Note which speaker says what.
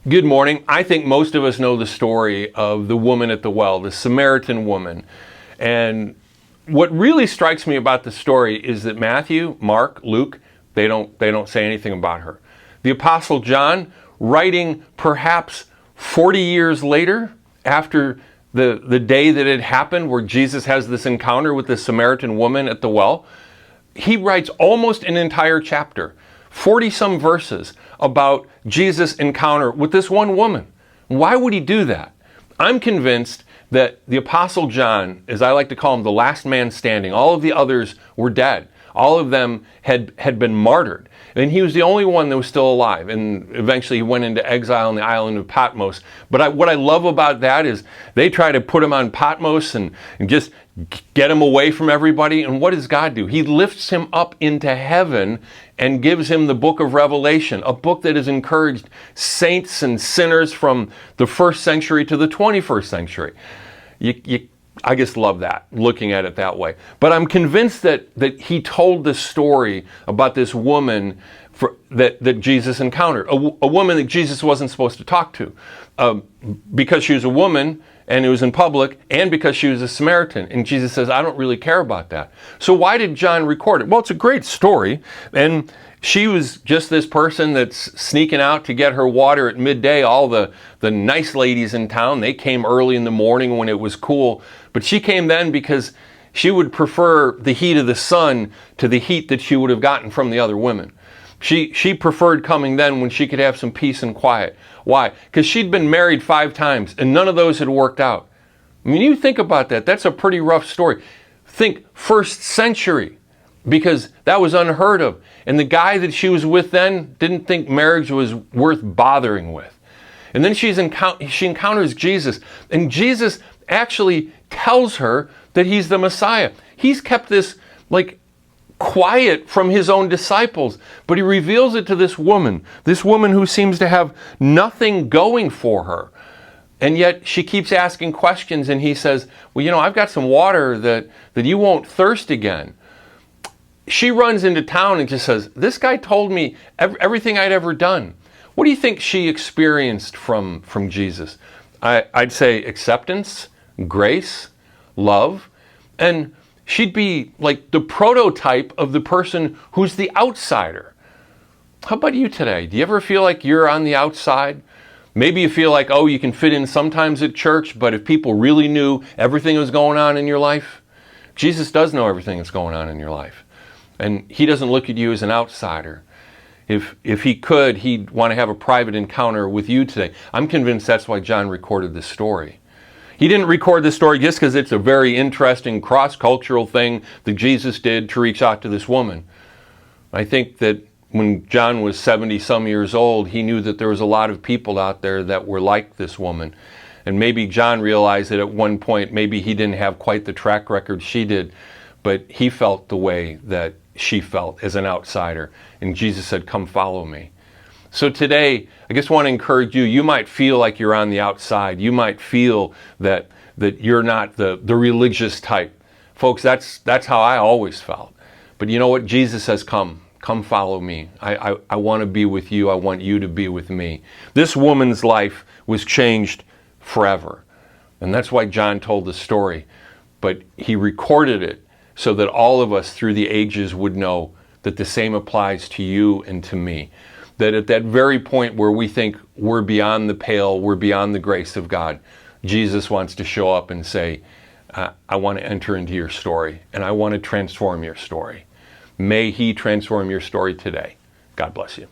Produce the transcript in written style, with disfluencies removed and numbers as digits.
Speaker 1: Good morning. I think most of us know the story of the woman at the well, the Samaritan woman. And what really strikes me about the story is that Matthew, Mark, Luke, they don't say anything about her. The Apostle John, writing perhaps 40 years later, after the day that it happened where Jesus has this encounter with the Samaritan woman at the well, he writes almost an entire chapter, 40 some verses about Jesus' encounter with this one woman. Why would he do that? I'm convinced that the Apostle John, as I like to call him, the last man standing, all of the others were dead. All of them had been martyred. And he was the only one that was still alive. And eventually he went into exile on the island of Patmos. But what I love about that is they try to put him on Patmos and just get him away from everybody. And what does God do? He lifts him up into heaven and gives him the book of Revelation, a book that has encouraged saints and sinners from the first century to the 21st century. I just love that, looking at it that way. But I'm convinced that he told this story about this woman that Jesus encountered, a woman that Jesus wasn't supposed to talk to, because she was a woman and it was in public, and because she was a Samaritan. And Jesus says, I don't really care about that. So why did John record it? Well, it's a great story. And she was just this person that's sneaking out to get her water at midday. All the nice ladies in town, they came early in the morning when it was cool. But she came then because she would prefer the heat of the sun to the heat that she would have gotten from the other women. She preferred coming then when she could have some peace and quiet. Why? Because she'd been married 5 times and none of those had worked out. I mean, you think about that. That's a pretty rough story. Think first century, because that was unheard of. And the guy that she was with then didn't think marriage was worth bothering with. And then she encounters Jesus. And Jesus actually tells her that he's the Messiah. He's kept this quiet from his own disciples, but he reveals it to this woman who seems to have nothing going for her. And yet she keeps asking questions, and he says, well, I've got some water that you won't thirst again. She runs into town and just says, this guy told me everything I'd ever done. What do you think she experienced from Jesus? I'd say acceptance, grace, love, and she'd be like the prototype of the person who's the outsider. How about you today? Do you ever feel like you're on the outside? Maybe you feel like, you can fit in sometimes at church, but if people really knew everything that was going on in your life, Jesus does know everything that's going on in your life. And he doesn't look at you as an outsider. If he could, he'd want to have a private encounter with you today. I'm convinced that's why John recorded this story. He didn't record this story just because it's a very interesting cross-cultural thing that Jesus did to reach out to this woman. I think that when John was 70-some years old, he knew that there was a lot of people out there that were like this woman. And maybe John realized that at one point, maybe he didn't have quite the track record she did, but he felt the way that she felt as an outsider. And Jesus said, come follow me. So today, I just want to encourage you. You might feel like you're on the outside. You might feel that you're not the religious type. Folks, that's how I always felt. But you know what? Jesus says, come follow me. I want to be with you. I want you to be with me. This woman's life was changed forever. And that's why John told the story. But he recorded it so that all of us through the ages would know that the same applies to you and to me. That at that very point where we think we're beyond the pale, we're beyond the grace of God, Jesus wants to show up and say, I want to enter into your story, and I want to transform your story. May he transform your story today. God bless you.